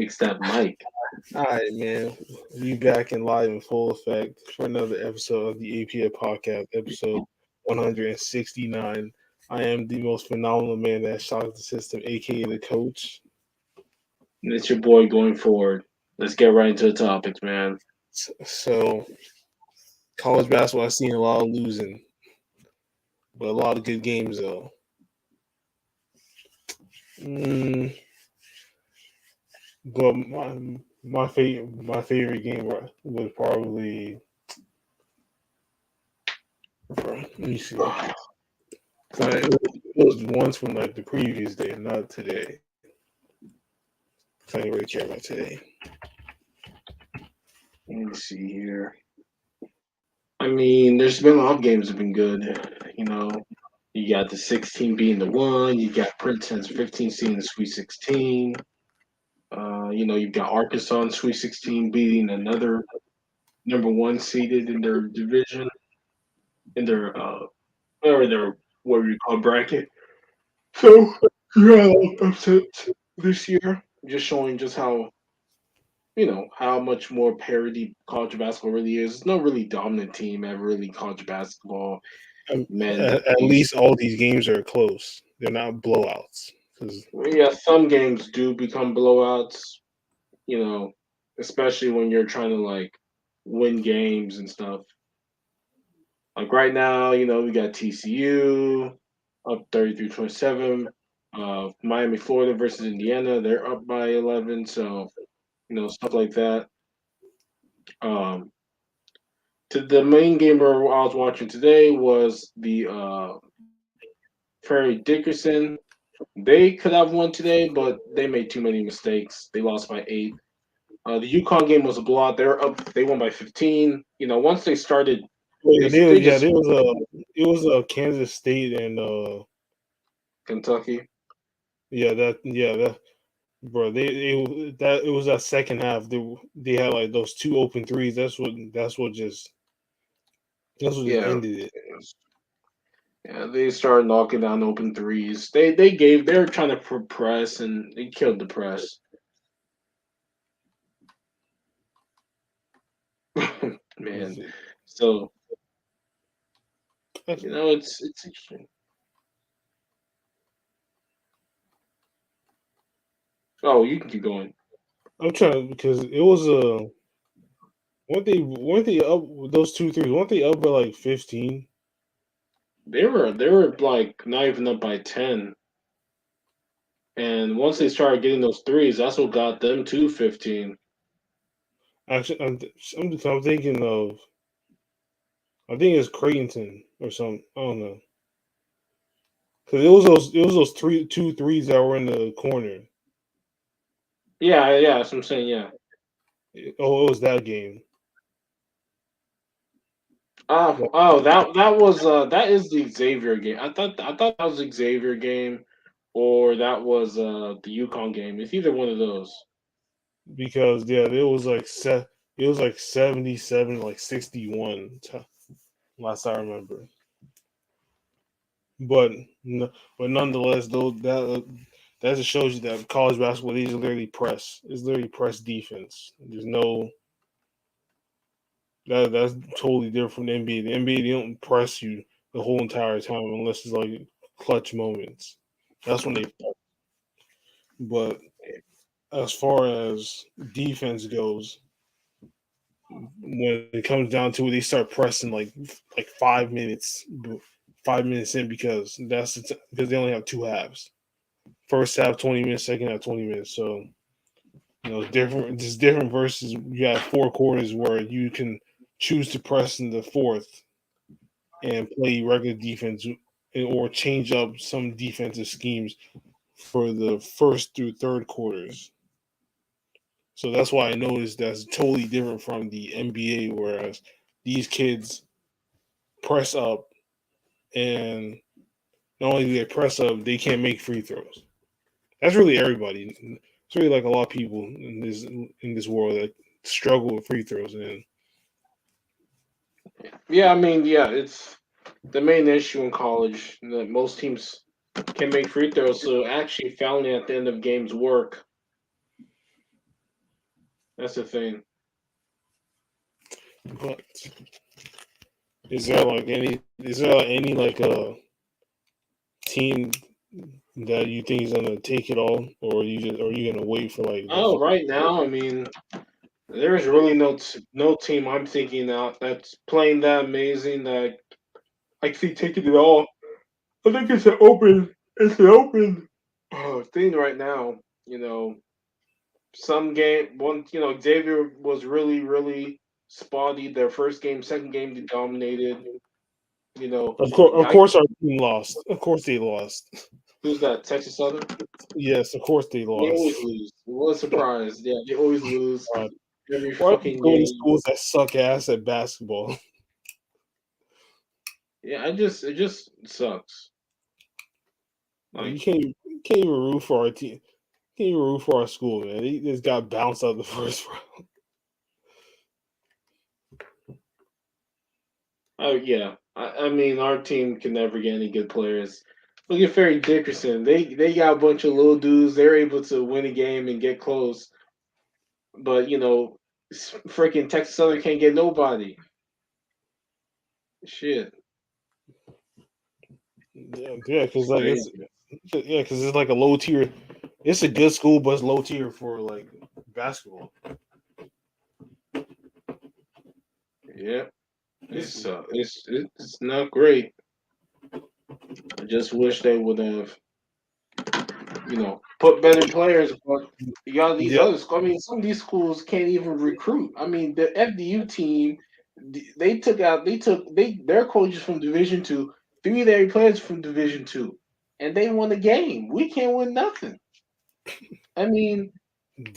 Fix that mic. All right, man. We back in live in full effect for another episode of the APF podcast, episode 169. I am the most phenomenal man that shocks the system, aka the coach. And it's your boy going forward. Let's get right into the topics, man. So, college basketball, I've seen a lot of losing, but a lot of good games though. Mm, but my favorite game was probably. Let me see. It was once from like the previous day, not today. I ain't really care about today. Let me see here. I mean, there's been a lot of games that have been good. You know, you got the 16 being the one. You got Princeton's 15 seed in the Sweet 16. You've got Arkansas in Sweet 16 beating another number one seeded in their division, in their or their what we call bracket. So yeah, upsets this year, just showing just how how much more parity college basketball really is. It's no really dominant team ever really college basketball. Men, At these least all these games are close. They're not blowouts. 'Cause, yeah, some games do become blowouts. You know, especially when you're trying to like win games and stuff. Like right now, we got TCU up 33-27. Miami, Florida versus Indiana, they're up by 11. So stuff like that. Um, to the main game I was watching today was the Prairie Dickerson. They could have won today, but they made too many mistakes. They lost by 8. The UConn game was a blowout. They were up. They won by 15. Once they started, yeah, they just there was a Kansas State and Kentucky. that bro it was that second half they had like those two open threes. That's what just Yeah, ended it. yeah. They started knocking down open threes. They were trying to press and they killed the press. Man, That's so it. it's interesting. Oh, you can keep going. I'm trying because it was a weren't they up with those two threes? Weren't they up by like 15? They were like not even up by 10. And once they started getting those threes, that's what got them to 15. Actually, I'm thinking of I think it's Creighton or something. I don't know. Because it was those two threes that were in the corner. Yeah, yeah, that's what I'm saying. Yeah. Oh, it was that game. That is the Xavier game. I thought that was the Xavier game, or that was the Yukon game. It's either one of those. Because yeah, it was like 77, like 61 last I remember. But but nonetheless, though that just shows you that college basketball is literally press. It's literally press defense. There's no that's totally different from the NBA. The NBA they don't press you the whole entire time unless it's like clutch moments. That's when they. But as far as defense goes, when it comes down to it, they start pressing like 5 minutes in because they only have two halves. First half 20 minutes, second half 20 minutes. So it's different. It's different versus you have 4 quarters where you can choose to press in the fourth and play regular defense or change up some defensive schemes for the first through third quarters. So that's why I noticed that's totally different from the NBA, whereas these kids press up and not only do they press up, they can't make free throws. That's really everybody. It's really like a lot of people in this world that struggle with free throws, and Yeah, I mean, yeah, it's the main issue in college that most teams can make free throws. So actually fouling at the end of games work. That's the thing. But is there like any like team that you think is gonna take it all, or are you gonna wait for like the Oh, right now, I mean, there's really no team I'm thinking out that's playing that amazing that I see taking it all. I think it's an open thing right now. You know, some game one, Xavier was really spotty. Their first game, second game, they dominated. You know, of I course our team lost. Of course they lost. who's that? Texas Southern. Yes, of course they They always lost. lose. What a surprise! Yeah, they always lose God. every Why do you fucking go to game. schools that suck ass at basketball? Yeah, it just sucks. Like Like, you can't even root for our team. Can't even root for our school, man. They just got bounced out the first round. oh yeah, I mean, our team can never get any good players. Look at Ferry Dickerson. They got a bunch of little dudes. They're able to win a game and get close, but freaking Texas Southern can't get nobody. Shit, Yeah, it's because like crazy. it's like a low tier. It's a good school, but it's low tier for like basketball. Yeah, It's, it's not great. I just wish they would have put better players. But you got these yeah, other schools. I mean, some of these schools can't even recruit. I mean, the FDU team, their coaches from Division 2, three of their players from Division 2, and they won the game. We can't win nothing. I mean,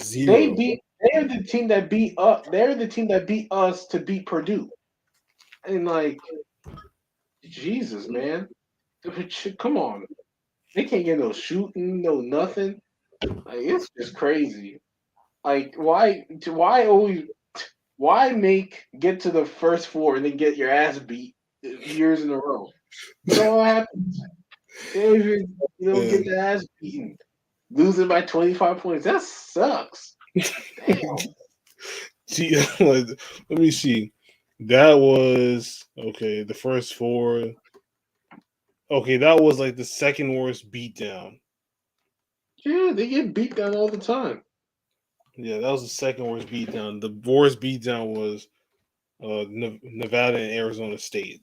zero. they're the team that beat up. They're the team that beat us to beat Purdue. And like, Jesus, man, come on, they can't get no shooting, no nothing. Like, it's just crazy. Like, why make get to the first four and then get your ass beat years in a row? What all happens? You don't even get Man. the ass beaten, losing by 25 points. That sucks. Damn. See, like, let me see. That was okay. The first four. Okay, that was like the second worst beatdown. Yeah, they get beat down all the time. Yeah, that was the second worst beatdown. The worst beatdown was Nevada and Arizona State,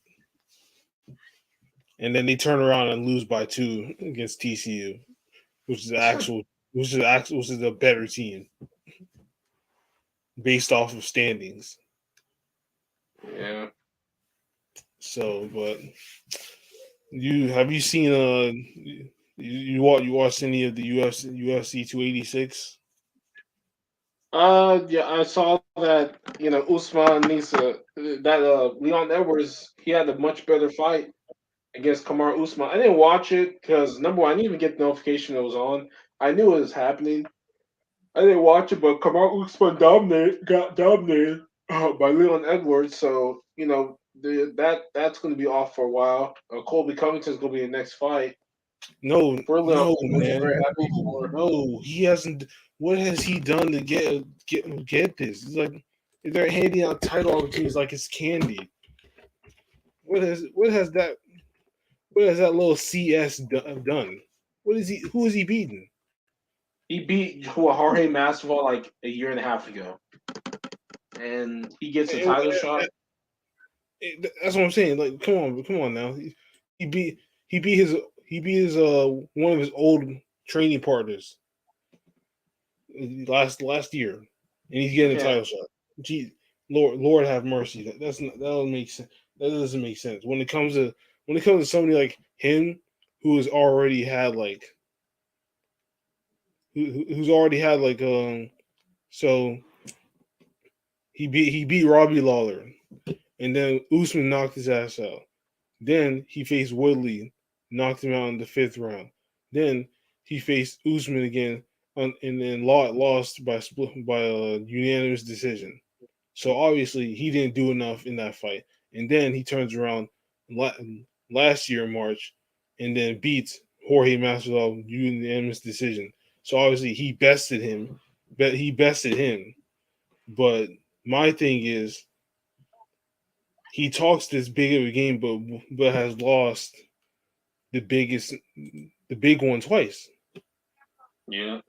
and then they turn around and lose by 2 against TCU, which is the actual, which is a better team based off of standings. Yeah. So, but you seen you watched any of the UFC 286? Yeah, I saw that. Usman Nisa, that Leon Edwards, he had a much better fight against Kamar Usman. I didn't watch it because number one, I didn't even get the notification it was on. I knew it was happening. I didn't watch it, but Kamar Usman got dominated by Leon Edwards. So that's going to be off for a while. Colby Covington's going to be the next fight No, for Leon no, Edwards. man, Very happy no, for. no. He hasn't. What has he done to get this? It's like they're handing out title opportunities like it's candy. What has what has that little CS done? What is he? Who is he beating? He beat Jorge Masvidal like a year and a half ago, and he gets a And- title shot. That's what I'm saying. Like, come on now. He beat he beat his he beat his one of his old training partners last year, and he's getting a Yeah, title shot. Gee, Lord have mercy. That doesn't make sense. That doesn't make sense when it comes to somebody like him who has already had like who's already had like so he beat Robbie Lawler, and then Usman knocked his ass out. Then he faced Woodley, knocked him out in the 5th round. Then he faced Usman again, and then lost by a unanimous decision. So obviously he didn't do enough in that fight. And then he turns around last year in March, and then beats Jorge Masvidal unanimous decision. So obviously he bested him, but he bested him. But my thing is, he talks this big of a game, but has lost the big one twice. Yeah.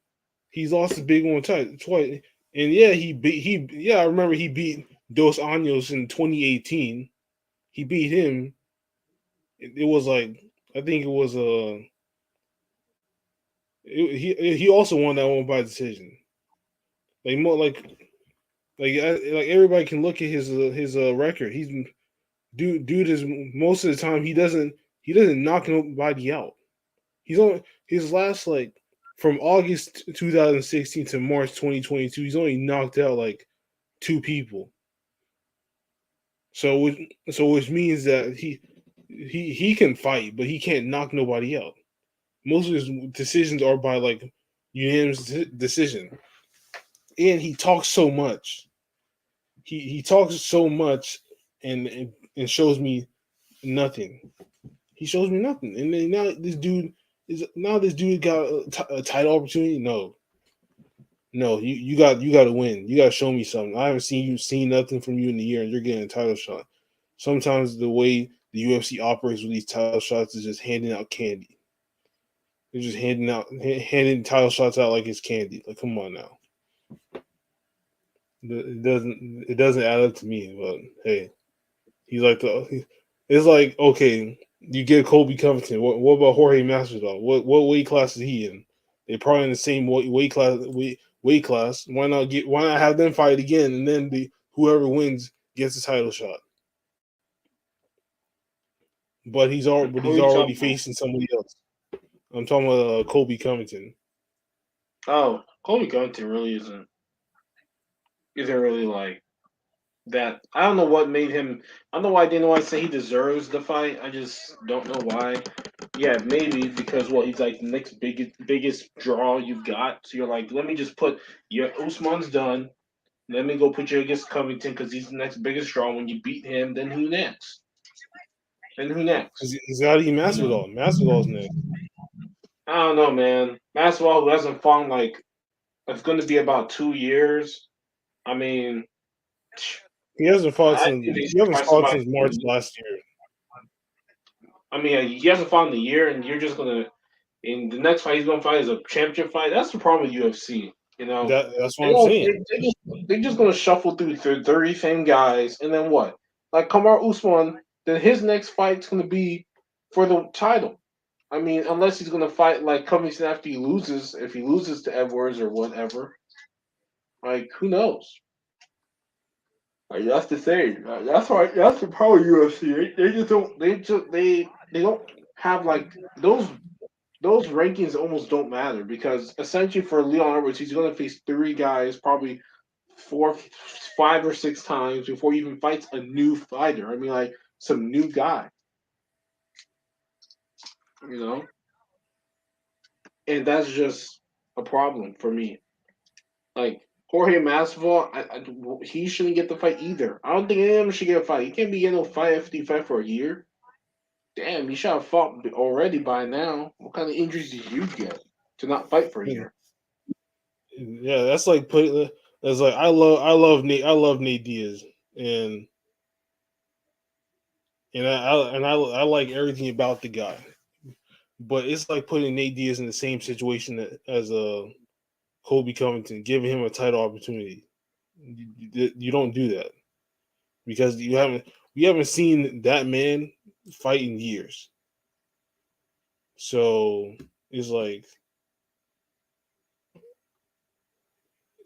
He's lost the big one twice, and yeah, I remember he beat Dos Anjos in 2018. He beat him. It was like, I think it was he also won that one by decision. Like more like everybody can look at his record. Dude is, most of the time he doesn't knock nobody out. He's on his last, like, from August 2016 to March 2022. He's only knocked out like two people. So which means that he can fight, but he can't knock nobody out. Most of his decisions are by like unanimous decision, and he talks so much. He talks so much, and shows me nothing. He shows me nothing, and then now this dude got a title opportunity. No, no, you got to win. You got to show me something. I haven't seen nothing from you in a year, and you're getting a title shot. Sometimes the way the UFC operates with these title shots is just handing out candy. They're just handing title shots out like it's candy. Like, come on now. It doesn't add up to me. But hey, he's like it's like, okay, you get Kobe Covington. What about Jorge Masvidal? What weight class is he in? They're probably in the same weight class. Why not have them fight again, and then whoever wins gets the title shot? But Who are he's you already talking about? facing somebody else. I'm talking about Kobe Covington. Oh, Kobe Covington really isn't really like that. I don't know what made him. I don't know why I didn't want to say he deserves the fight. I just don't know why. Yeah, maybe because, well, he's like the next biggest draw you've got. So you're like, let me just put your Usman's done. Let me go put you against Covington because he's the next biggest draw. When you beat him, then who next? Then who next? He's got to eat You know, Masvidal. Masvidal's next. I don't know, man. Masvidal, who hasn't fought, like, it's going to be about 2 years. I mean, He hasn't fought I since think they he should hasn't find fought somebody. since March last year. I mean, he hasn't fought in a year, and you're just gonna. In the next fight he's gonna fight is a championship fight. That's the problem with UFC. You know, That's what they I'm don't. saying. They just gonna shuffle through 30 same guys, and then what? Like Kamar Usman, then his next fight's gonna be for the title. I mean, unless he's gonna fight like Covington after he loses, if he loses to Edwards or whatever. Like, who knows? Like, that's the thing. That's why. That's the problem with UFC. They just don't. They don't have like those rankings almost don't matter because essentially for Leon Edwards, he's going to face three guys probably four, 5 or 6 times before he even fights a new fighter. I mean, like some new guy, you know, and that's just a problem for me. Like Jorge Masvidal, he shouldn't get the fight either. I don't think any of them should get a fight. He can't be getting no fight after he fight for a year. Damn, he should have fought already by now. What kind of injuries did you get to not fight for a year? Yeah, that's like put. That's like, I love Nate Diaz, and I like everything about the guy. But it's like putting Nate Diaz in the same situation as Kobe Covington, giving him a title opportunity. You don't do that because we haven't seen that man fight in years. So it's like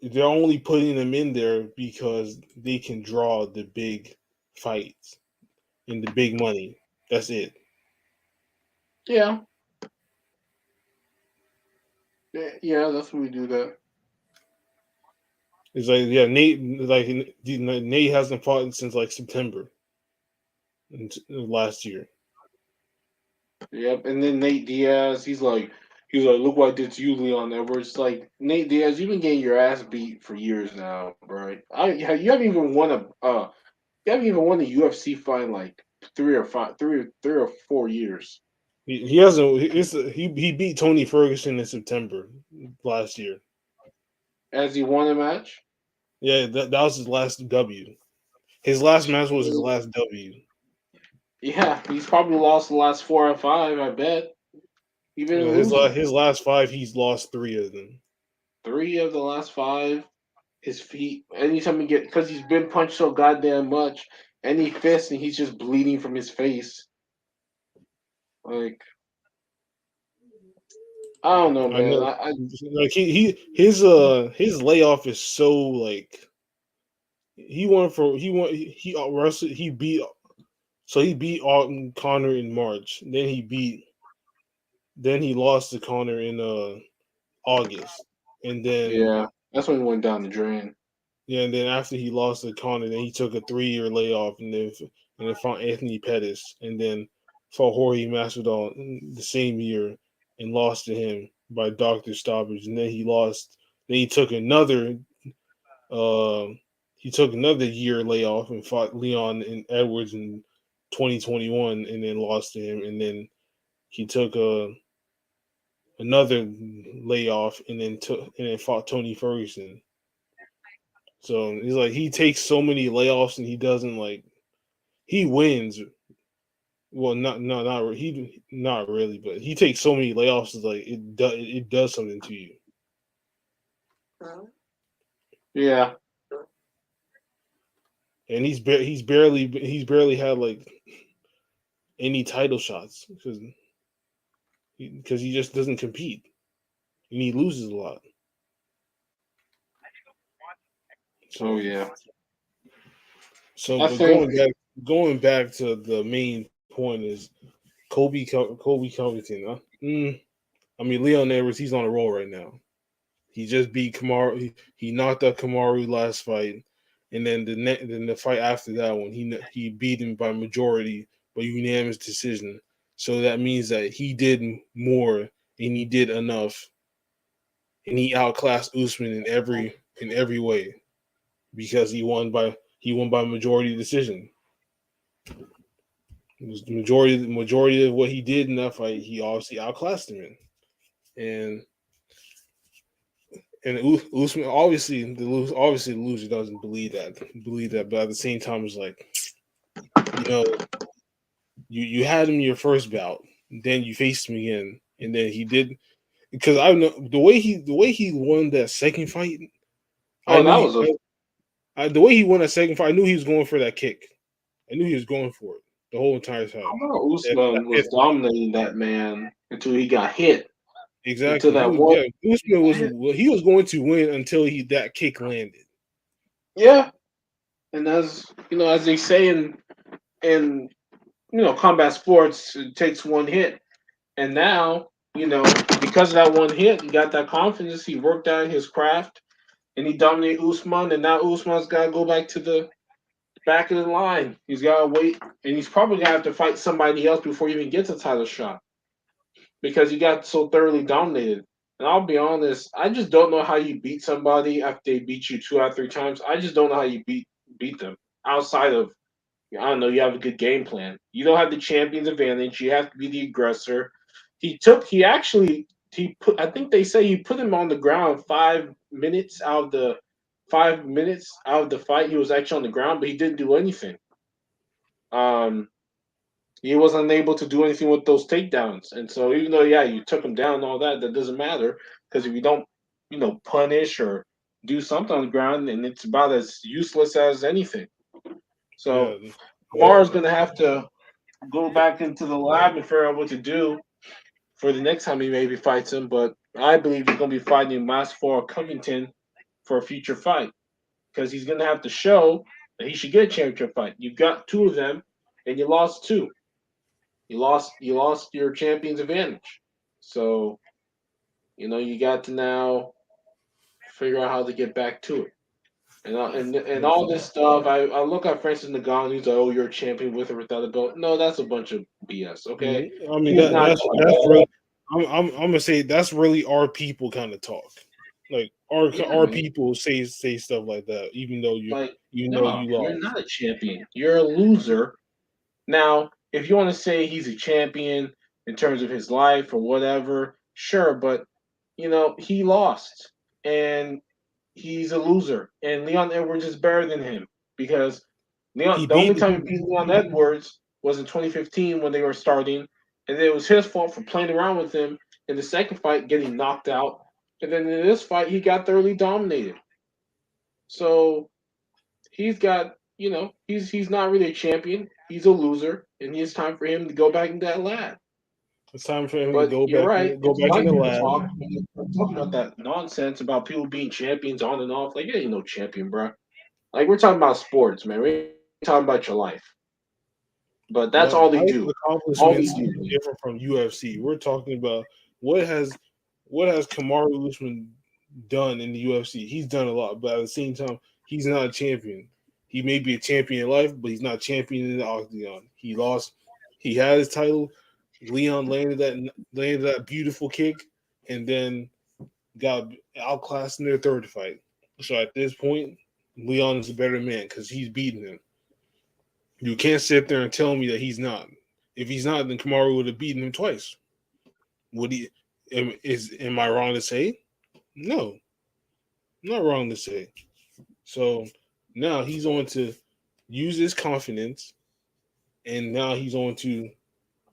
they're only putting them in there because they can draw the big fights and the big money. That's it. Yeah, yeah, that's what we do that. It's like, yeah, Nate hasn't fought since like September last year. Yep, and then Nate Diaz, he's like, look what I did to you, Leon Edwards. Like Nate Diaz, you've been getting your ass beat for years now, bro. You haven't even won you haven't even won a UFC fight in like 3 or 4 years. He hasn't. He beat Tony Ferguson in September last year. Has he won a match? Yeah, that was his last W. His last match was his last W. Yeah, he's probably lost the last 4 or 5. I bet he didn't lose them. His last 5, he's lost 3 of them. 3 of the last 5. His feet. Anytime he get, because he's been punched so goddamn much, any fist and he's just bleeding from his face. Like I don't know, I man. know, I like his layoff is so like he wrestled he beat Alton Connor in March. Then he lost to Connor in August, and then yeah, that's when he went down the drain. yeah, and then after he lost to Connor, then he took a 3 year layoff, and then fought Anthony Pettis, and then fought Jorge Masvidal the same year and lost to him by doctor stoppage, and then he lost. Then uh, he took another year layoff and fought Leon and Edwards in 2021, and then lost to him, and then he took another layoff, and then fought Tony Ferguson. So he's like he takes so many layoffs and he doesn't like he wins. Well, not really, but he takes so many layoffs. It's like it does something to you. Yeah. And he's barely had like any title shots because he just doesn't compete and he loses a lot. Oh So yeah. so I but think. going back to the main point is Kobe Covington. I mean Leon Edwards. He's on a roll right now. He just beat Kamaru. He knocked out Kamaru last fight, and then the fight after that one, he beat him by majority, by unanimous decision. So that means that he did more and he did enough, and he outclassed Usman in every way because he won by majority decision. It was the majority of what he did in that fight. He obviously outclassed him in, and Usman obviously the loser doesn't believe that, but at the same time, it's like you know you had him your first bout, then you faced him again, and then he did because I know the way he won that second fight. I Oh, knew that was a. the way he won that second fight. I knew he was going for that kick. I knew he was going for it the whole entire I time. know If, Usman was if dominating that man until he got hit. Until exactly, that one. Usman was going to win until that kick landed. Yeah, and as they say in combat sports, it takes one hit. And now, because of that one hit, he got that confidence. He worked out his craft, and he dominated Usman. And now Usman's got to go back to the back of the line. He's got to wait, and he's probably gonna have to fight somebody else before he even gets a title shot because he got so thoroughly dominated. And I'll be honest, I just don't know how you beat somebody after they beat you 2 out of 3 times. I just don't know how you beat them outside of I don't know. You have a good game plan. You don't have the champion's advantage. You have to be the aggressor. He actually he put. I think they say he put him on the ground 5 minutes out of the 5 minutes out of the fight. He was actually on the ground, but he didn't do anything. Um, he was unable to do anything with those takedowns. And so, even though yeah, you took him down and all that, that doesn't matter because if you don't, punish or do something on the ground, then it's about as useless as anything. So Yeah, Kamara's going to have to go back into the lab and figure out what to do for the next time he maybe fights him. But I believe he's going to be fighting Masvidal Covington for a future fight because he's going to have to show that he should get a championship fight. You've got 2 of them, and you lost 2. You lost your champion's advantage. So you got to now figure out how to get back to it. And yeah. all this stuff, I look at Francis Ngannou. He's like, "Oh, you're a champion with or without a belt." No, that's a bunch of BS. Okay, I mean he's not. that's really. I'm gonna say that's really our people kind of talk. Like Yeah, our man. people say stuff like that, even though Like, no, you you're lost. not a champion. You're a loser. Now, if you want to say he's a champion in terms of his life or whatever, sure, but he lost, and he's a loser, and Leon Edwards is better than him because He The only beat time he beat Leon Edwards was in 2015 when they were starting, and then it was his fault for playing around with him in the second fight, getting knocked out, and then in this fight he got thoroughly dominated. So he's not really a champion. He's a loser, and it's time for him to go back into that lab. it's time for him to But you're right. go It's back in white the people lab. talk. When you start talking about that nonsense about people being champions on and off. Like, you ain't no champion, bro. Like, we're talking about sports, man. We ain't talking about your life. But that's But all they White's do. All they accomplishments are do. different from UFC. We're talking about what has Kamaru Usman done in the UFC. He's done a lot, but at the same time, he's not a champion. He may be a champion in life, but he's not a champion in the octagon. He lost. He had his title. Leon landed that beautiful kick, and then got outclassed in their third fight. So at this point, Leon is a better man because he's beaten him. You can't sit there and tell me that he's not. If he's not, then Kamaru would have beaten him twice. Would he? Am I wrong to say? No, I'm not wrong to say. So now he's on to use his confidence, and now he's on to.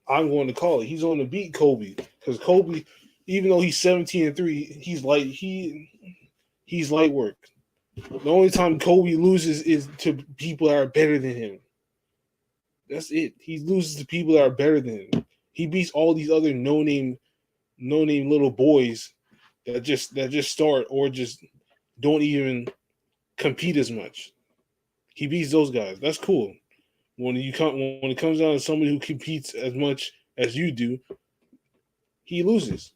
I'm going to call it. He's on to beat Kobe because Kobe, even though he's 17-3, he's light work. The only time Kobe loses is to people that are better than him. That's it. He loses to people that are better than him. He beats all these other no name little boys that just start or just don't even compete as much. He beats those guys. That's cool. When it comes down to somebody who competes as much as you do, he loses.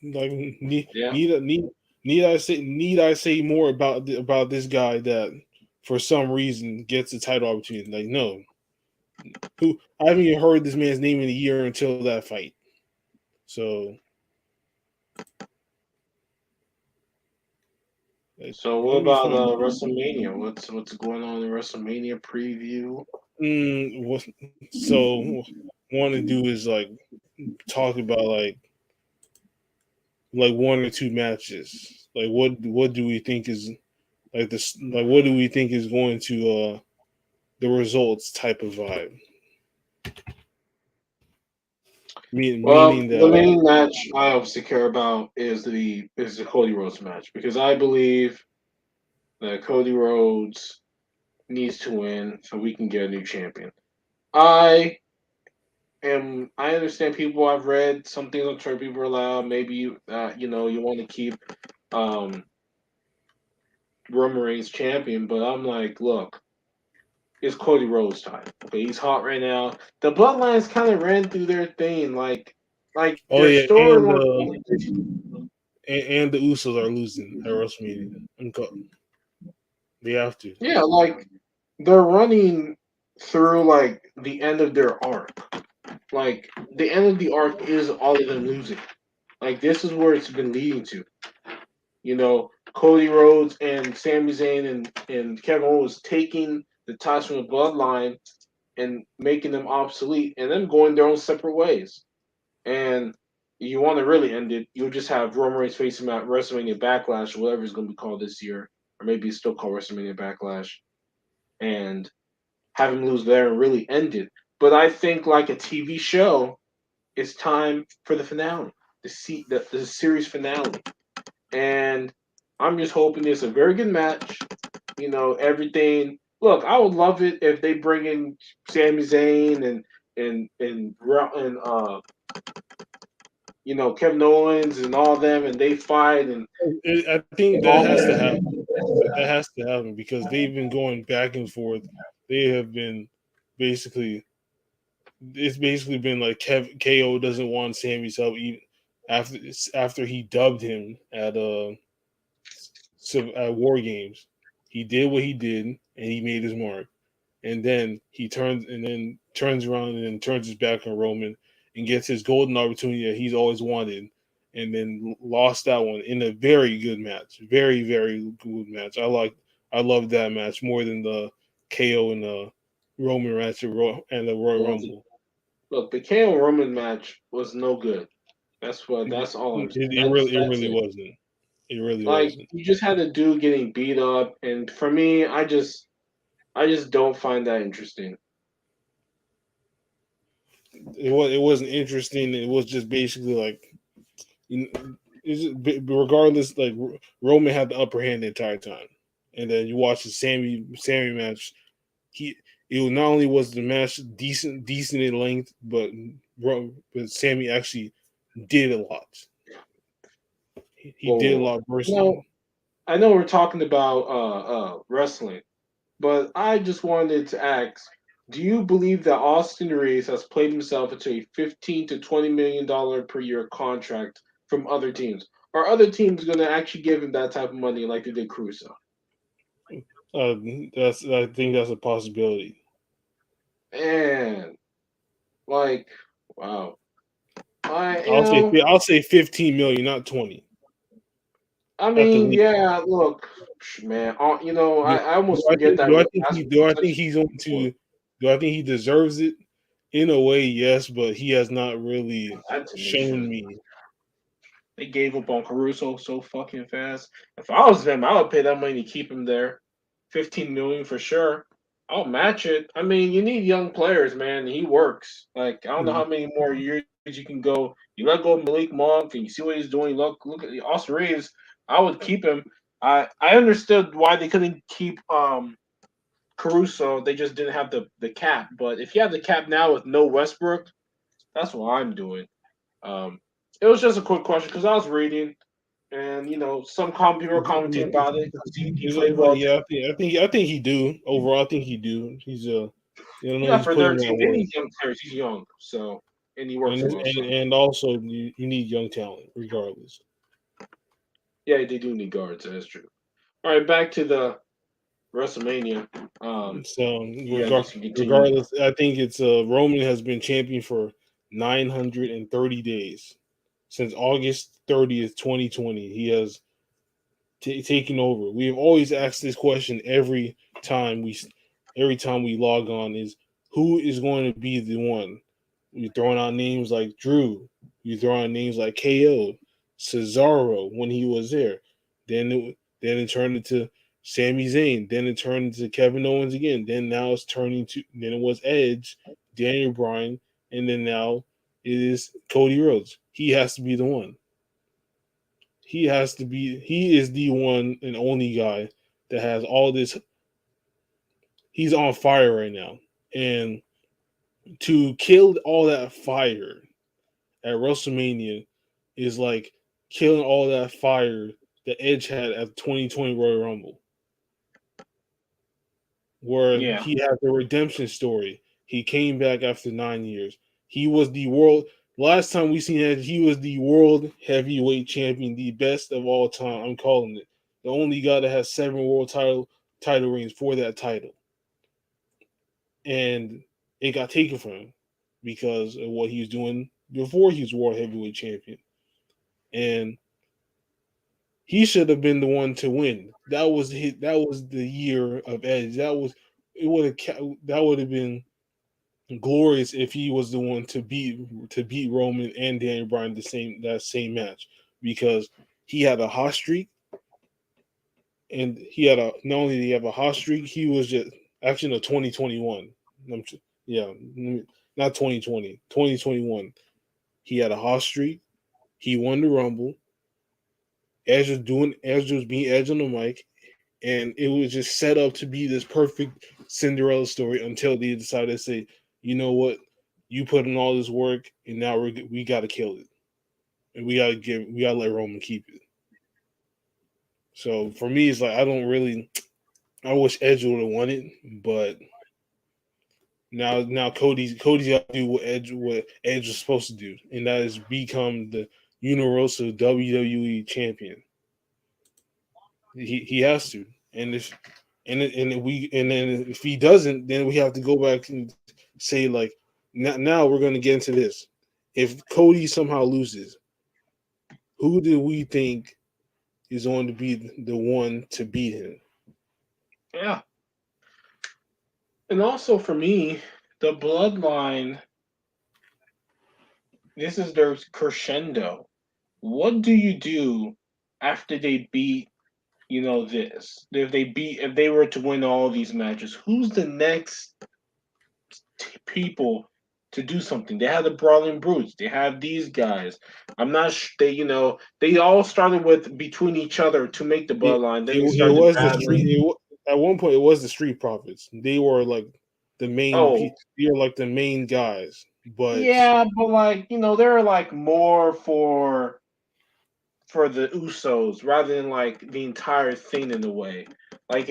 Like Yeah. need I say more about this guy that for some reason gets a title opportunity? Like no, who I haven't even heard this man's name in a year until that fight. So So what it'll be about fun. WrestleMania? What's going on in WrestleMania preview? So want to do is like talk about like one or two matches. Like what do we think is like this? Like what do we think is going to the results type of vibe? Well, Meaning the that main match I obviously care about is the Cody Rhodes match because I believe that Cody Rhodes needs to win so we can get a new champion. I I understand people. I've read some things on Twitter. People are loud. Maybe you want to keep um Roman Reigns champion, but I'm like, look, it's Cody Rhodes time. Okay, he's hot right now. The Bloodlines kind of ran through their thing, like oh their yeah, storyline. and the Usos are losing at WrestleMania. They have to. Yeah, like they're running through like the end of their arc. Like the end of the arc is all of them losing. Like this is where it's been leading to. Cody Rhodes and Sami Zayn and Kevin Owens taking the ties from the bloodline and making them obsolete and then going their own separate ways. And you want to really end it, you'll just have Roman Reigns face him at WrestleMania Backlash, or whatever it's going to be called this year, or maybe it's still called WrestleMania Backlash, and have him lose there and really end it. But I think, like a TV show, it's time for the finale, the series finale. And I'm just hoping it's a very good match. Everything. Look, I would love it if they bring in Sami Zayn and Kevin Owens and all them, and they fight I think and that all has to happen. that. That has to happen because they've been going back and forth. They have been basically. It's basically been like KO doesn't want Sammy's help even after he dubbed him at War Games. He did what he did and he made his mark. And then turns around and then turns his back on Roman and gets his golden opportunity that he's always wanted, and then lost that one in a very good match, very very good match. I love that match more than the KO and the Roman match and the Royal Well, Rumble. look, the KO Roman match was no good. That's all I'm saying. It That's really that's it. wasn't. It really Like wasn't. you just had a dude getting beat up, and for me, I just don't find that interesting. It wasn't interesting. It was just basically like, regardless, like Roman had the upper hand the entire time, and then you watch the Sammy match. He it was, not only was the match decent in length, but Sammy actually did a lot. He Whoa, did a whoa, whoa. lot You versus. know, I know we're talking about wrestling, but I just wanted to ask: do you believe that Austin Reeves has played himself into a 15 to $20 million per year contract from other teams? Are other teams going to actually give him that type of money like they did Caruso? Uh, I think that's a possibility. And like, wow, you know, I'll say 15 million, not 20 I at the mean, least. yeah, look, man, you know, Do, I almost forget that do basketball I is such think a he's going sport. to do I think he deserves it? In a way, yes, but he has not really That to me shown should. me. They gave up on Caruso so fucking fast. If I was them, I would pay that money to keep him there. 15 million for sure. I'll match it. I mean, you need young players, man. He works. Like I don't know how many more years you can go. You let go of Malik Monk and you see what he's doing. Look at Austin Reeves. I would keep him. I understood why they couldn't keep Caruso. They just didn't have the cap. But if you have the cap now with no Westbrook, that's what I'm doing. Um, it was just a quick question because I was reading, and you know, some people were commenting about it because he played well. Yeah, I think he do. Overall, I think he do. He's I don't know. Yeah, He's for their putting team, that they work, need young players. He's young, so and he works well. So and also you need young talent, regardless. yeah, they do need guards. That's true. All right, back to the WrestleMania. So Yeah, I guess you continue. regardless, I think it's Roman has been champion for 930 days since August 30th, 2020. He has taken over. We have always asked this question every time we log on: is who is going to be the one? We throwing out names like Drew. You throw out names like KO, Cesaro when he was there. Then it turned into Sami Zayn. Then it turned into Kevin Owens again. Then it was Edge, Daniel Bryan, and then now it is Cody Rhodes. He has to be the one. He is the one and only guy that has all this. He's on fire right now. And to kill all that fire at WrestleMania is like killing all that fire that Edge had at the 2020 Royal Rumble, where Yeah, he had the redemption story. He came back after 9 years. He was the world. Last time we seen Edge, he was the world heavyweight champion, the best of all time. I'm calling it the only guy that has 7 world title reigns for that title, and it got taken from him because of what he was doing before he was world heavyweight champion. And he should have been the one to win. That was the year of Edge. That would have been glorious if he was the one to beat Roman and Daniel Bryan that same match, because he had a hot streak, and he had a not only did he have a hot streak, he was just actually no 2021. Yeah, not 2020, 2021. He had a hot streak. He won the Rumble. Edge was being Edge on the mic, and it was just set up to be this perfect Cinderella story until they decided to say, you know what, you put in all this work, and now we got to kill it, and we got to let Roman keep it. So for me, it's like I wish Edge would have won it, but now Cody's got to do what Edge was supposed to do, and that is become the Universal WWE champion. He has to, and if and then if he doesn't, then we have to go back and say like, now we're going to get into this. If Cody somehow loses, who do we think is going to be the one to beat him? yeah, and also for me, the Bloodline. This is their crescendo. What do you do after they beat, this, if they were to win all these matches, who's the next people to do something? They have the Brawling Brutes. They have these guys. I'm not. They all started with between each other to make the It, bloodline. Then it, they it started was the battling. street. At one point, it was the Street Profits. They were like the main. Oh, They were like the main guys. But yeah, but like they're like more for the Usos rather than like the entire thing in a way. Like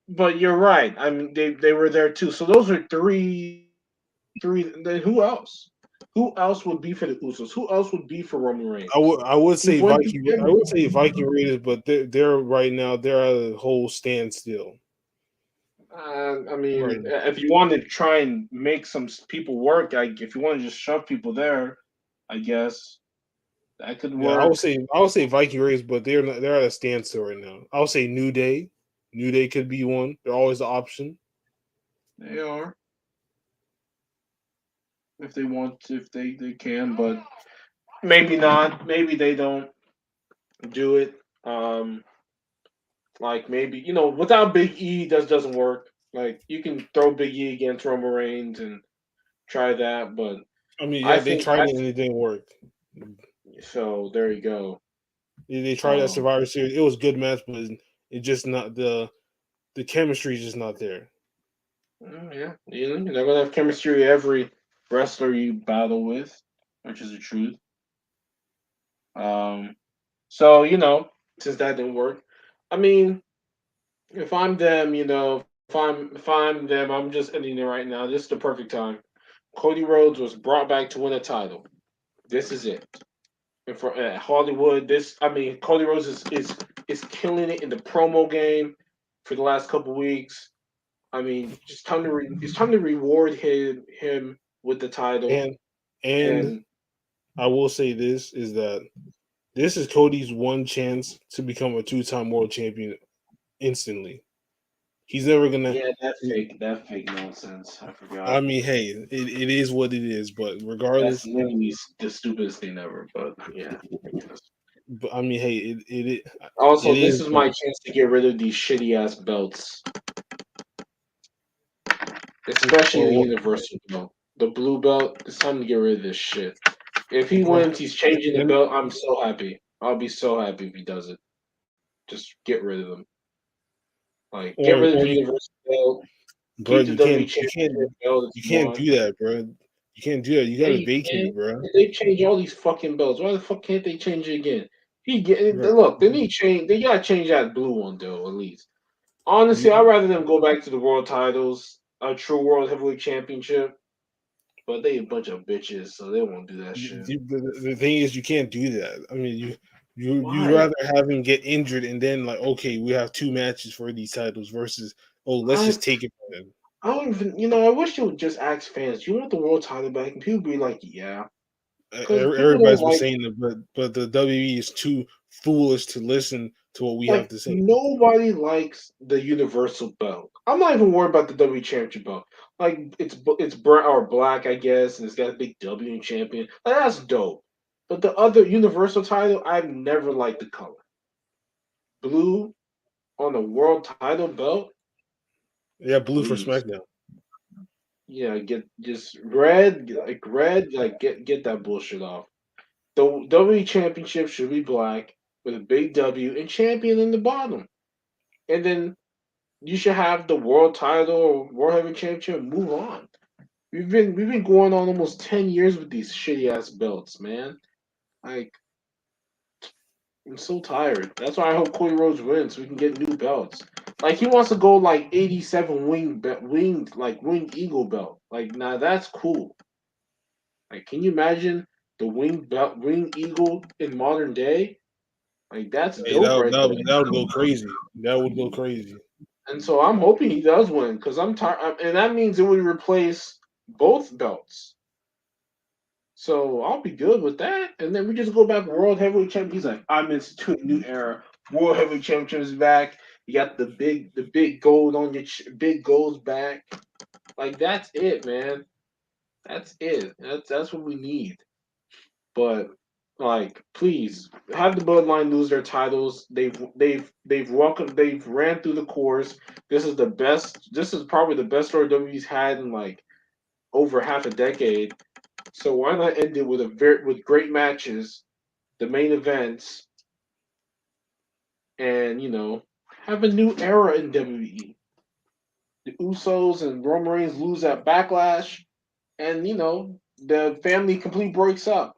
but you're right. I mean, they were there too. So those are three. Then who else? Who else would be for the Usos? Who else would be for Roman Reigns? I would He's say went through Viking. I would say everything. Viking Raiders, but they're right now they're at a whole standstill I right mean, now. if you want to try and make some people work, if you want to just shove people there, I guess that could Yeah, work. I would say Viking Raiders, but they're at a standstill right now. I would say New Day. New Day could be one. They're always an option. They are if they want, if they can, but maybe not. Maybe they don't do it. Like maybe without Big E, that doesn't work. Like you can throw Big E against Roman Reigns and try that, but I mean, I yeah, they think tried it and it didn't work. so. There you go. They tried that Um, Survivor Series. It was a good match, but it just not the chemistry is just not there. yeah, you're not gonna have chemistry with every wrestler you battle with, which is the truth. Um, so since that didn't work, I mean, if I'm them, if I'm them, I'm just ending it right now. This is the perfect time. Cody Rhodes was brought back to win a title. This is it. And for Hollywood, Cody Rhodes is killing it in the promo game for the last couple weeks. I mean, just it's time to reward him with the title. And and And I will say this is that this is Cody's one chance to become a two-time world champion instantly. He's never gonna. yeah, that fake nonsense. I I forgot. mean, hey, it is what it is. But That's regardless, literally the stupidest thing ever. But yeah, I guess. I mean, hey, it Also, this is. is But my chance to get rid of these shitty ass belts, especially or the what? Universal belt, the blue belt. It's time to get rid of this shit. If he Well, wins, he's changing the let me, belt. I'm so happy. I'll be so happy if he does it. Just get rid of them. Like, get rid of or the you, Universal belt. bro, Keep the WWE Championship belt if you you can't want. do that, bro. You can't do that. You Yeah, gotta you vacate can. it, bro. They change all these fucking belts. Why the fuck can't they change it again? Bro, Look. They need change. They gotta change that blue one though. At least, honestly, I'd you, rather them go back to the world titles, a true world heavyweight championship. But they a bunch of bitches, so they won't do that shit. the thing is, you can't do that. I mean, you'd Why? rather have him get injured and then like, okay, we have two matches for these titles versus let's I just take it from him. I don't even. I wish they would just ask fans. Do you want the world title back? And people be like, yeah, because people don't Everybody's been like. saying that, but the WWE is too foolish to listen to what we have Like to say. nobody likes the Universal belt. I'm not even worried about the W Championship belt. Like it's brown or black, I guess, and it's got a big W in champion. Like, that's dope. But the other Universal title, I've never liked the color blue on a world title belt. Yeah, blue for Please, SmackDown. yeah, get just red, like get that bullshit off. The W Championship should be black with a big W and champion in the bottom, and then you should have the world title or world heavyweight championship and move on. We've been going on almost 10 years with these shitty ass belts, man. Like I'm so tired. That's why I hope Cody Rhodes wins so we can get new belts. Like he wants to go like 87 winged eagle belt. Like nah, that's cool. Like can you imagine the winged eagle in modern day? Like that's Hey, dope right there. that would go crazy. That would go crazy. And so I'm hoping he does win because I'm tired, and that means it would replace both belts. So I'll be good with that. And then we just go back World Heavyweight Champion. He's like, I'm instituting a new era. World Heavyweight Championship is back. You got the big gold on your big gold's back. Like that's it, man. That's it. That's what we need. But Like, please have the Bloodline lose their titles. They've welcomed. They've ran through the course. This is the best. This is probably the best story WWE's had in like over half a decade. So why not end it with with great matches, the main events, and have a new era in WWE. The Usos and Roman Reigns lose at Backlash, and the family complete breaks up.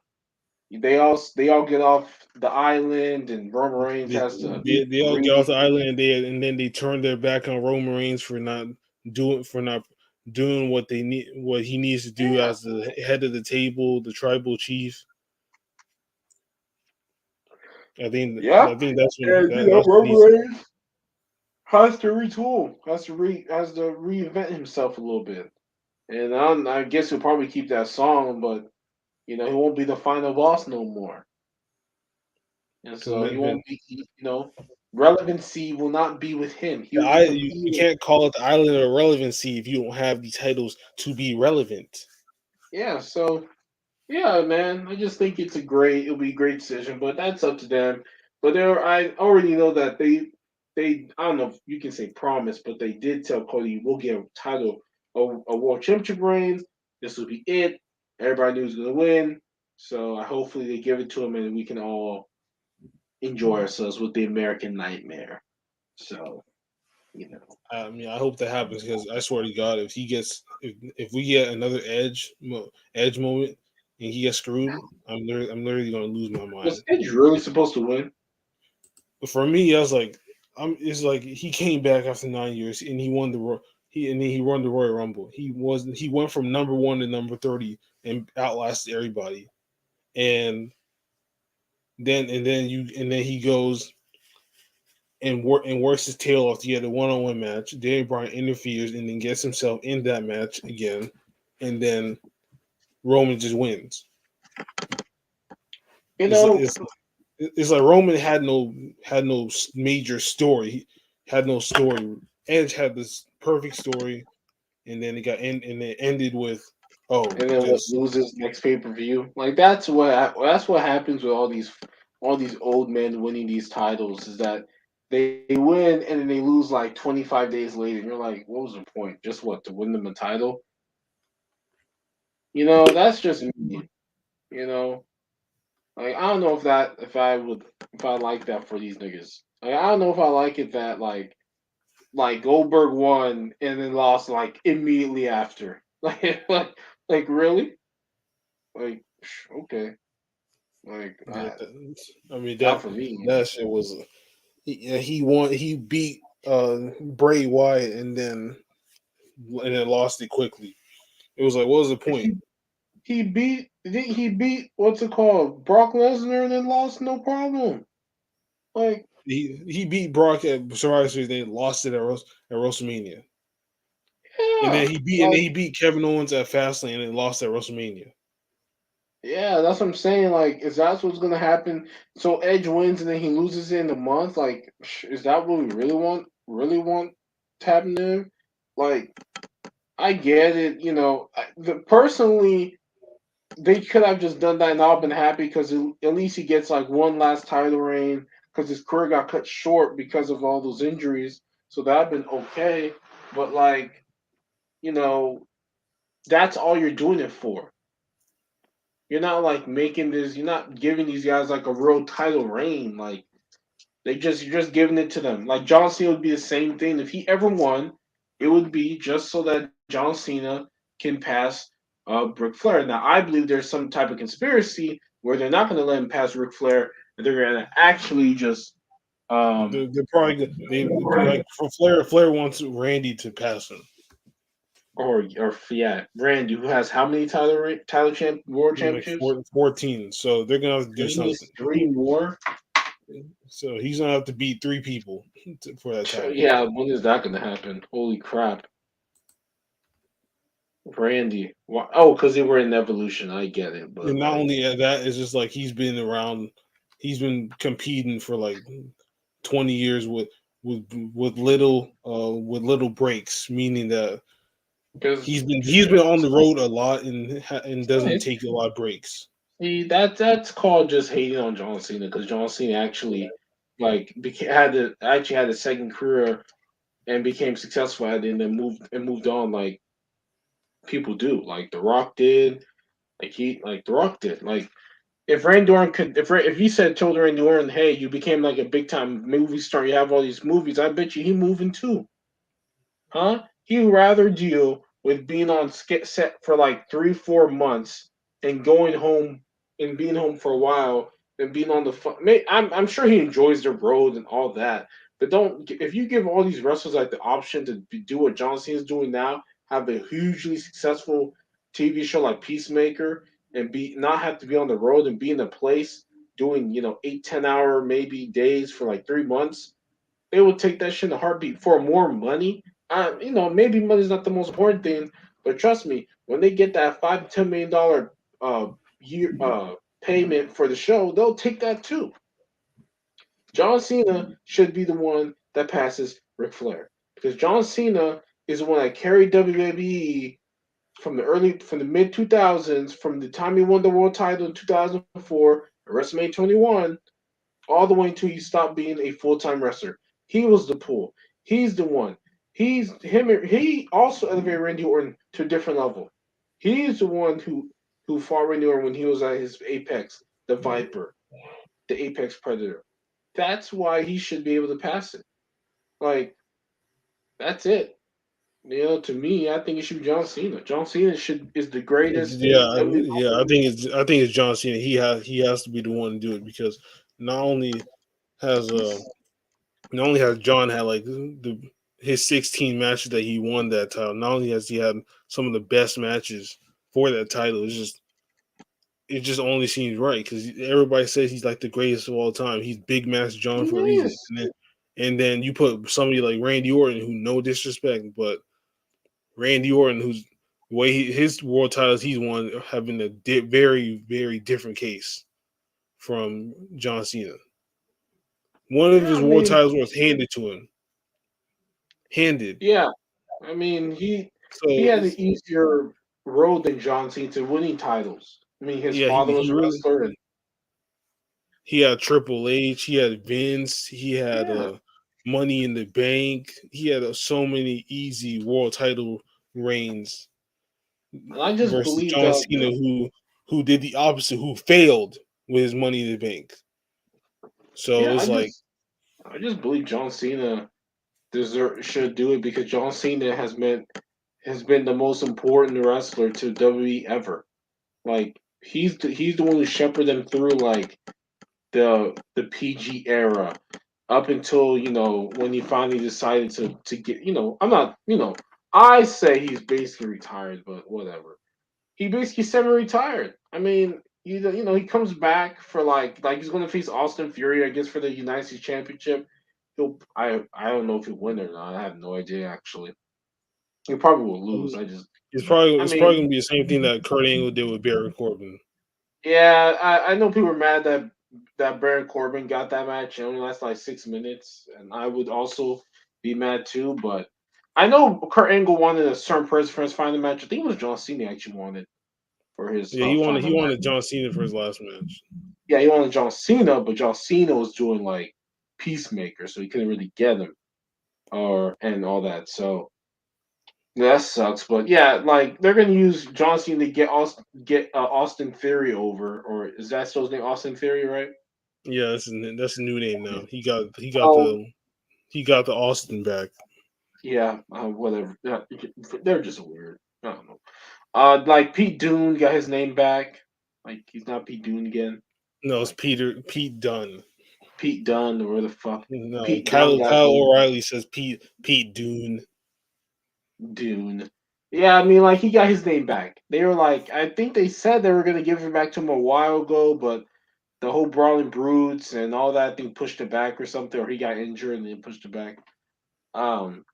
They all get off the island, and Roman Reigns They, has to they all get off re. the island and then they turn their back on Roman Reigns for not doing what he needs to do Yeah, as the head of the table, the tribal chief. yeah, I think that's when and that's what Roman needs. Reigns has to retool, has to reinvent himself a little bit, and I guess he'll probably keep that song, but he won't be the final boss no more, and Because so he won't be, relevancy will not be with him. He'll you be. can't call it the island of relevancy if you don't have the titles to be relevant. Yeah, so yeah, man. I just think it'll be a great decision, but that's up to them. But I already know that I don't know if you can say promise, but they did tell Cody we'll get a title, a world championship reign. This will be it. Everybody knew he was gonna win, so hopefully they give it to him and we can all enjoy ourselves with the American Nightmare. So you know, I mean, I hope that happens because I swear to God, if we get another edge moment and he gets screwed, I'm literally going to lose my was mind. Edge really supposed to win? But for me, I was like, it's like he came back after 9 years and he won he won the Royal Rumble. He went from number one to number 30 and outlasted everybody. And and then he goes and works his tail off to get a one-on-one match. Daniel Bryan interferes and then gets himself in that match again, and then Roman just wins. You It's like know, it's like Roman had no major story. He had no story. Edge had this perfect story, and then and it ended with and then what just loses next pay per view. Like that's what happens with all these old men winning these titles is that they win and then they lose like 25 days later, and you're like, what was the point? Just what to win them a title? That's just me. You know, like I don't know if I like that for these niggas. Like I don't know if I like it that like Goldberg won and then lost like immediately after. Like really? Like okay. Like, yeah. I mean not for me. that shit was he won. He beat Bray Wyatt and then lost it quickly. It was like, what was the point? He beat what's it called? Brock Lesnar and then lost no problem. Like, He beat Brock at Survivor Series, then lost it at WrestleMania, yeah. and then Like, he beat Kevin Owens at Fastlane and then lost at WrestleMania. yeah, that's what I'm saying. Like, is that what's gonna happen? So Edge wins and then he loses it in a month? Like, is that what we really want? Really want to happen to him? Like, I get it, personally they could have just done that and I've been happy because at least he gets like one last title reign because his career got cut short because of all those injuries. So that'd been okay. But like, you know, that's all you're doing it for. You're not like making this. You're not giving these guys like a real title reign. Like you're just giving it to them. Like John Cena would be the same thing if he ever won. It would be just so that John Cena can pass Ric Flair. Now I believe there's some type of conspiracy where they're not going to let him pass Ric Flair, and they're going to actually just They're probably they like for Flair wants Randy to pass him. or yeah, Randy, who has how many world Like championships? 14. So they're gonna have to do He needs something. three more. So he's gonna have to beat three people for that title. Yeah, when is that going to happen? Holy crap! Randy. Oh, because they were in Evolution. I get it, but And not like, only that, it's just like he's been competing for like 20 years with little breaks, meaning that because he's been on the road a lot and doesn't take a lot of breaks. See, that's called just hating on John Cena because John Cena actually had a second career and became successful at it and then moved on like people do, like The Rock did, like The Rock did. Like if Randy Orton could, if you said told Randy Orton, hey, you became like a big time movie star, you have all these movies, I bet you he moving too. Huh? He'd rather deal with being on set for like 3, 4 months and going home and being home for a while than being on the fun. I'm sure he enjoys the road and all that, but don't if you give all these wrestlers like the option to do what John Cena's doing now, have a hugely successful TV show like Peacemaker, and be not have to be on the road and be in a place doing 8, 10 hour maybe days for like 3 months, they will take that shit in a heartbeat for more money. Maybe money's not the most important thing, but trust me, when they get that $5 to $10 million year payment for the show, they'll take that too. John Cena should be the one that passes Ric Flair because John Cena is the one that carried WWE from the mid 2000s, from the time he won the world title in 2004 at WrestleMania 21 all the way until he stopped being a full time wrestler. He was the pull. He's the one. He's him. He also elevated Randy Orton to a different level. He's the one who fought Randy Orton when he was at his apex, the Viper, the apex predator. That's why he should be able to pass it. Like that's it. To me, I think it should be John Cena. John Cena should is the greatest. Yeah. I think it's John Cena. He has to be the one to do it because not only has John had like his 16 matches that he won that title. Not only has he had some of the best matches for that title, it just only seems right because everybody says he's like the greatest of all time. He's Big Master He John for a reason, is. and then you put somebody like Randy Orton, who no disrespect, but Randy Orton, who's the way his world titles he's won have been a very very different case from John Cena. One of Yeah, his I world mean, titles was handed to him, handed. yeah. I mean, he So had an easier road than John Cena to winning titles. I mean, his yeah, he father was he a really wrestler, and he had Triple H, he had Vince, he had yeah, Money in the Bank, he had so many easy world title reigns and I just versus believe John that. Cena, who did the opposite, who failed with his Money in the Bank. So Yeah, it's like, I just believe John Cena should do it because John Cena has been the most important wrestler to WWE ever. Like he's the one who shepherded them through like the PG era up until when he finally decided to get I'm not I say he's basically retired, but whatever. He basically semi-retired. I mean, he comes back for like he's going to face Austin Fury, I guess, for the United States Championship. I don't know if he'll win or not. I have no idea actually. He probably will lose. it's probably I it's mean, probably gonna be the same thing that Kurt Angle did with Baron Corbin. yeah, I know people are mad that Baron Corbin got that match. It only lasted like 6 minutes, and I would also be mad too. But I know Kurt Angle wanted a certain person for his final match. I think it was John Cena actually wanted for his Yeah, he final match. wanted John Cena for his last match. Yeah, he wanted John Cena, but John Cena was doing like Peacemaker, so he couldn't really get him and all that. So that sucks. But yeah, like they're gonna use John Cena to get Austin Theory over, or is that still his name, Austin Theory, right? Yeah, that's a new name now. Um, He got the Austin back. yeah, whatever. Yeah, they're just weird. I don't know. Like Pete Dune got his name back. Like he's not Pete Dune again. No, it's Like Pete Dunne. Pete Dunne, or where the fuck No, Pete Dunne got his Kyle name back. O'Reilly says Pete Dune. Dune. Yeah, I mean, like he got his name back. They were like, I think they said they were gonna give it back to him a while ago, but the whole Brawling Brutes and all that thing pushed it back or something, or he got injured and then pushed it back.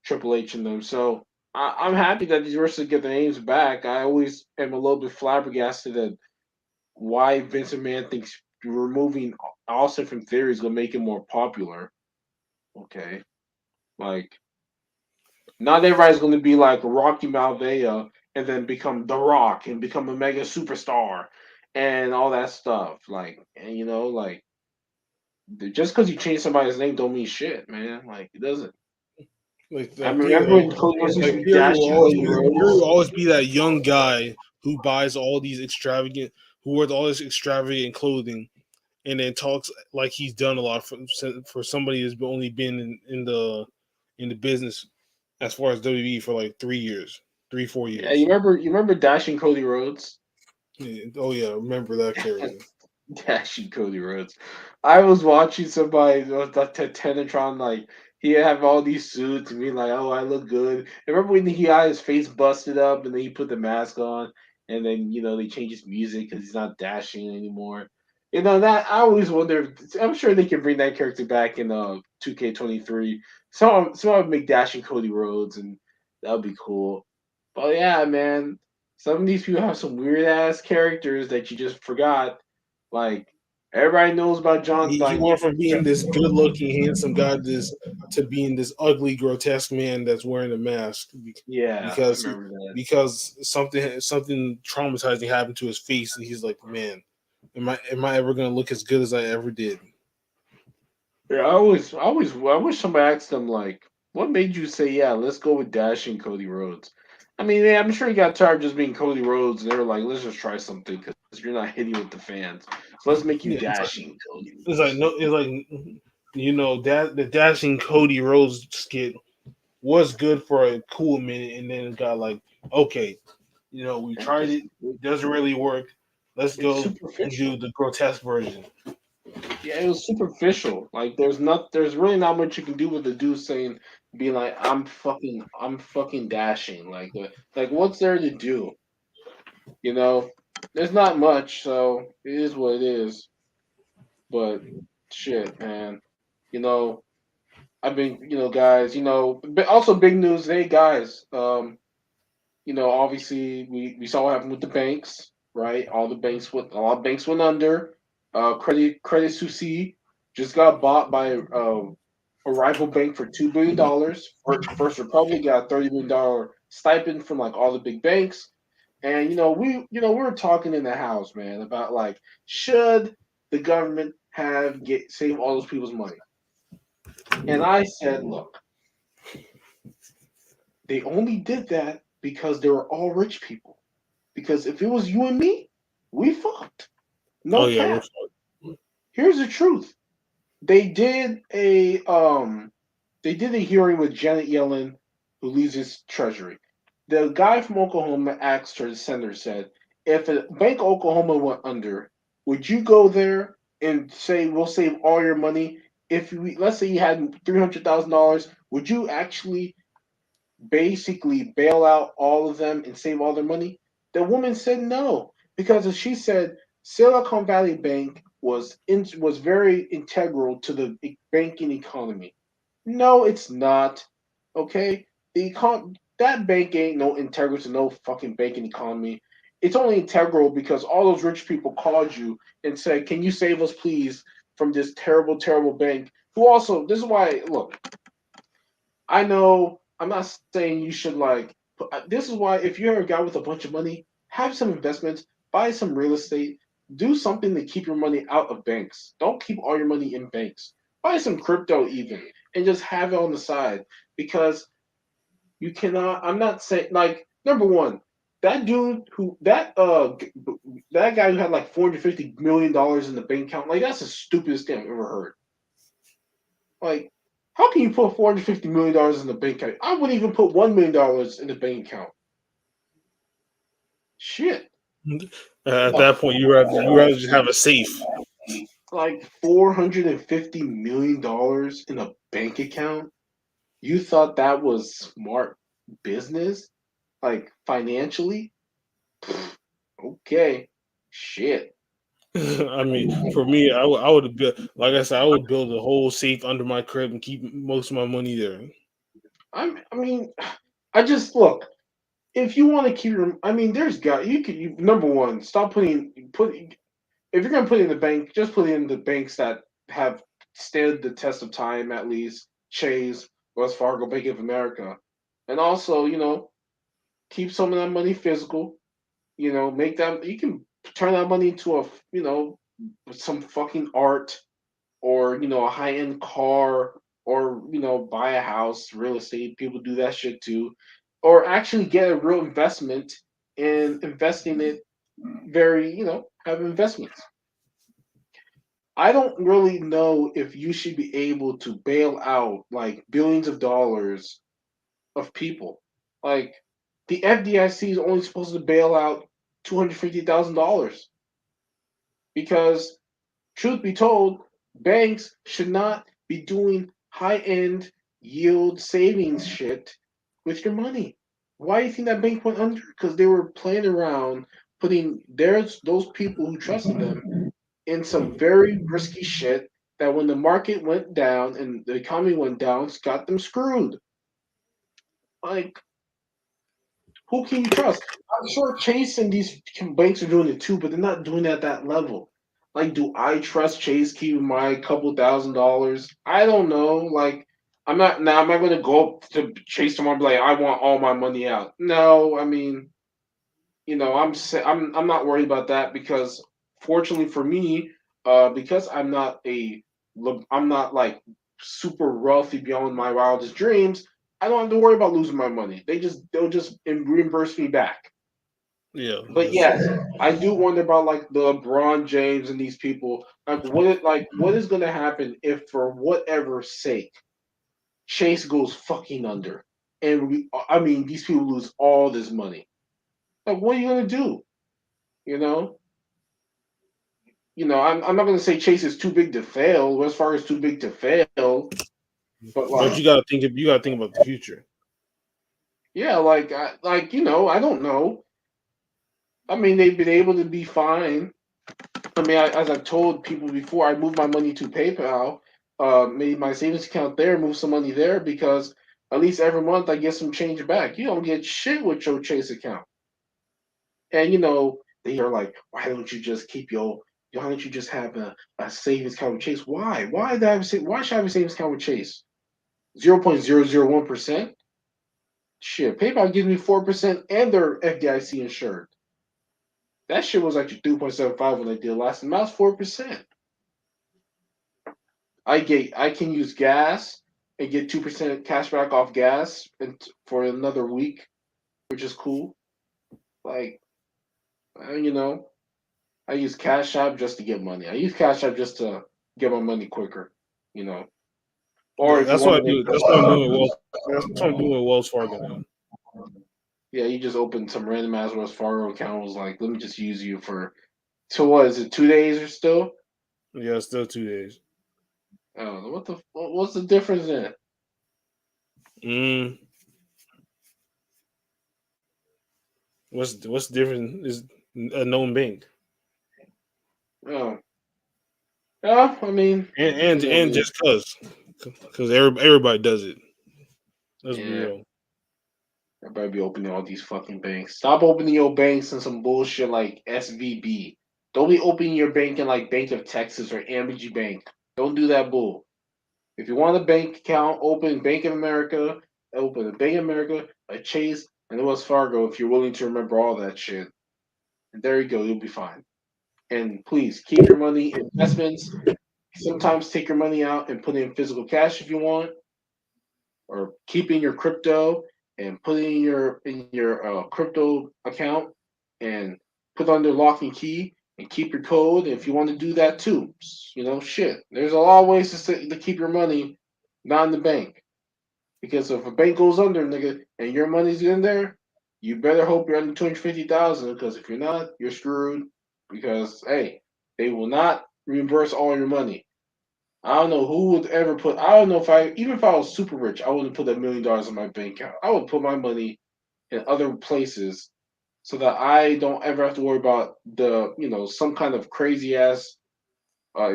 Triple H and them. So I'm happy that these wrestlers get their names back. I always am a little bit flabbergasted at why Vince McMahon thinks removing Austin from Theory is gonna make him more popular. Okay, like not everybody's going to be like Rocky Malvea and then become The Rock and become a mega superstar and all that stuff. Like, and like just because you change somebody's name don't mean shit, man. Like it doesn't. I remember when Cody Rhodes used to be Dashing Cody Fury will Rhodes. always be that young guy who buys all these extravagant, who wears all this extravagant clothing, and then talks like he's done a lot for somebody who's only been in the business as far as WWE for like 3 years, 4 Yeah, years. you remember Dashing Cody Rhodes? Yeah. Oh yeah, remember that character? Dashing Cody Rhodes. I was watching somebody with that Tenatron, like he have all these suits and being like, "Oh, I look good." I remember when he had his face busted up and then he put the mask on, and then they changed his music because he's not dashing anymore. That I always wonder. I'm sure they can bring that character back in 2K23. Someone would make Dashing Cody Rhodes, and that would be cool. But yeah, man, some of these people have some weird ass characters that you just forgot. Like everybody knows about John. He Like went from being this good-looking, handsome guy to being this ugly, grotesque man that's wearing a mask yeah, I because remember that. something traumatizing happened to his face, and he's like, man, am I ever gonna look as good as I ever did? Yeah, I wish somebody asked them like, what made you say, yeah, let's go with Dashing Cody Rhodes? I mean, yeah, I'm sure he got tired of just being Cody Rhodes, and they were like, let's just try something because you're not hitting with the fans, so let's make you Yeah, Dashing Cody it's like Rhodes. no, it's like that the dashing Cody Rhodes skit was good for a cool minute, and then it got like, okay, we Yeah, tried it, it doesn't really work. Let's it's go and do superficial. the grotesque version. Yeah, it was superficial. Like there's really not much you can do with the dude saying, being like, I'm fucking dashing. Like what's there to do? You know, there's not much, so it is what it is. But shit, man. You know, I've been, guys. But also big news. Hey, guys. Obviously we saw what happened with the banks, right? A lot of banks went under. Credit Suisse just got bought by a rival bank for $2 billion. First Republic got a $30 million stipend from like all the big banks. And we were talking in the house, man, about like should the government have get save all those people's money? And I said, look, they only did that because they were all rich people. Because if it was you and me, we fucked. Oh No yeah, cap. Here's the truth. They did a um they did a hearing with Janet Yellen, who leads his treasury. The guy from Oklahoma asked her, the senator said, if a Bank of Oklahoma went under, would you go there and say we'll save all your money? If we let's say you had $300,000, would you actually basically bail out all of them and save all their money? The woman said no, because as she said, Silicon Valley Bank was very integral to the banking economy. No, it's not. Okay, that bank ain't no integral to no fucking banking economy. It's only integral because all those rich people called you and said, "Can you save us, please, from this terrible, terrible bank?" Who also, this is why. Look, I know I'm not saying you should like. This is why if you're a guy with a bunch of money, have some investments, buy some real estate, do something to keep your money out of banks. Don't keep all your money in banks. Buy some crypto even, and just have it on the side because you cannot. I'm not saying like number one, that dude who that guy who had like $450 million in the bank account, like that's the stupidest thing I've ever heard. Like, how can you put $450 million in the bank account? I wouldn't even put $1 million in the bank account. Shit. at that point, you rather just have a safe. Like $450 million in a bank account? You thought that was smart business? Like financially? Okay. Shit. I mean, for me, I would build, like I said, I would build a whole safe under my crib and keep most of my money there. I mean, I just look. If you want to keep your, I mean, there's got number one, stop put if you're gonna put it in the bank, just put it in the banks that have stood the test of time at least. Chase, Wells Fargo, Bank of America, and also keep some of that money physical. Make that you can. turn that money into some fucking art or a high end car or buy a house, real estate. People do that shit too, or actually get a real investment and invest in it. Very have investments. I don't really know if you should be able to bail out like billions of dollars of people. Like the FDIC is only supposed to bail out $250,000 because, truth be told, banks should not be doing high end yield savings shit with your money. Why do you think that bank went under? Because they were playing around putting those people who trusted them in some very risky shit that when the market went down and the economy went down, it's got them screwed. Like, who can you trust? I'm sure Chase and these banks are doing it too, but they're not doing it at that level. Like, do I trust Chase keeping my couple $1,000s? I don't know. Like, I'm not going to go up to Chase tomorrow and be like, I want all my money out. No, I mean, I'm not worried about that because fortunately for me, because I'm not like super wealthy beyond my wildest dreams. I don't have to worry about losing my money. They'll just reimburse me back. Yeah, But yes, I do wonder about like the LeBron James and these people. What is going to happen if for whatever sake Chase goes fucking under, and I mean these people lose all this money. Like, what are you gonna do? You know, I'm not going to say Chase is too big to fail. Wells Fargo is too big to fail, but but like, you gotta think about the future. yeah, I don't know. I mean, they've been able to be fine. I mean, as I've told people before, I moved my money to PayPal, made my savings account there, moved some money there because at least every month I get some change back. You don't get shit with your Chase account, and they are like, why don't you just why don't you just have a savings account with Chase? Why? Why should I have a savings account with Chase? 0.001%. Shit, PayPal gives me 4% and they're FDIC insured. That shit was actually 3.75 when I did last time. Now it's 4%. I can use gas and get 2% cash back off gas for another week, which is cool. Like, uh, you know, I use Cash App just to get money. I use Cash App just to get my money quicker, you know. Or if you That's want what I to make, do. That's what I'm doing with Wells. That's what I'm doing with Wells Fargo now. yeah, you just open some random ass Wells Fargo account. Was like, let me just use you for. So what is it? 2 days or still? Yeah, it's still 2 days. Oh, what's the difference in it? Mm, what's different is a known bank, Oh, yeah. I mean, and just because everybody does it. Let's be yeah. real. I better be opening all these fucking banks. Stop opening your banks in some bullshit like SVB. Don't be opening your bank in like Bank of Texas or Amity Bank. Don't do that bull. If you want a bank account, open Bank of America, open a Bank of America, a Chase, and a Wells Fargo if you're willing to remember all that shit. And there you go, you'll be fine. And please keep your money in investments. Sometimes take your money out and put it in physical cash if you want, or keep in your crypto and put it in your crypto account and put under lock and key and keep your code if you want to do that too. Shit. There's a lot of ways to keep your money not in the bank. Because if a bank goes under, nigga, and your money's in there, you better hope you're under 250,000. Because if you're not, you're screwed. Because hey, they will not reimburse all your money. I don't know who would ever put. I don't know even if I was super rich, I wouldn't put $1 million in my bank account. I would put my money in other places so that I don't ever have to worry about some kind of crazy ass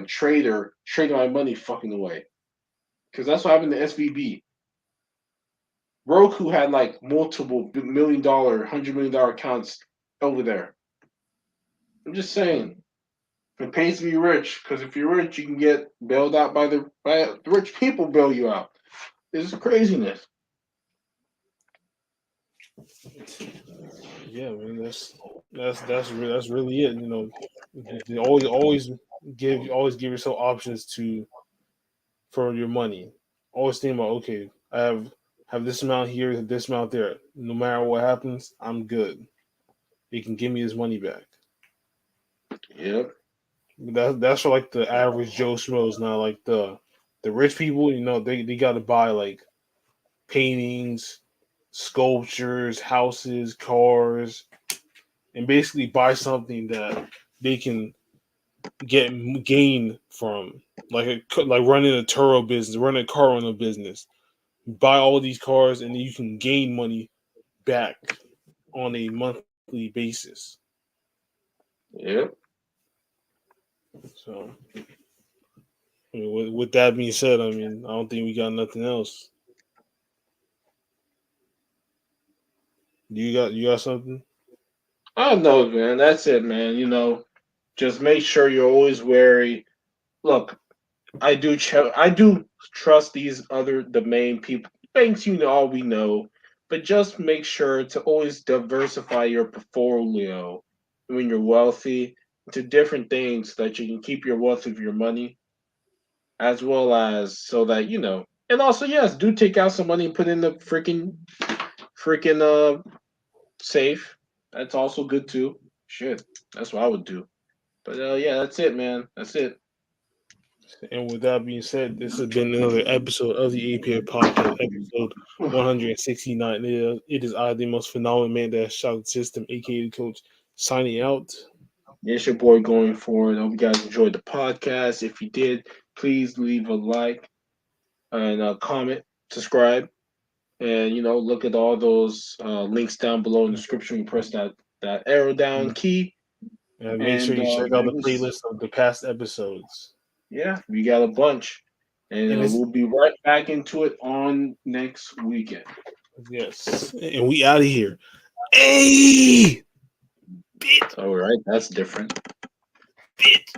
trader trading my money fucking away. Because that's what happened to SVB. Roku had like multiple $1 million, $100 million accounts over there. I'm just saying, it pays to be rich. Because if you're rich, you can get bailed out by the rich people. Bail you out. This is craziness. Yeah, man. That's really it. You know, you always give yourself options to for your money. Always think about, okay, I have this amount here, this amount there. No matter what happens, I'm good. They can give me his money back. Yep. That's for like the average Joe Schmoes. Now, like the rich people, you know, they got to buy like paintings, sculptures, houses, cars, and basically buy something that they can get gain from, like running a Turo business, running a car rental business. Buy all these cars, and then you can gain money back on a monthly basis. Yep. So, I mean, with that being said, I mean, I don't think we got nothing else. You got something? I don't know, man. That's it, man. Just make sure you're always wary. Look, I do trust the main people. Banks, all we know, but just make sure to always diversify your portfolio when you're wealthy to different things so that you can keep your wealth of your money, as well as so that And also, yes, do take out some money and put in the freaking safe. That's also good too. Shit, that's what I would do. But yeah, that's it, man. That's it. And with that being said, this has been another episode of the APF podcast, episode 169. It is I, the most phenomenal man that shot the system, aka the coach, signing out. It's your boy going forward. I hope you guys enjoyed the podcast. If you did, please leave a like and comment, subscribe, and look at all those links down below in the description. Press that arrow down key, And make sure and you check out the playlist of the past episodes. yeah, we got a bunch, and And it's we'll be right back into it on next weekend. yes, and we out of here. Hey, bitch, All right, that's different. bitch.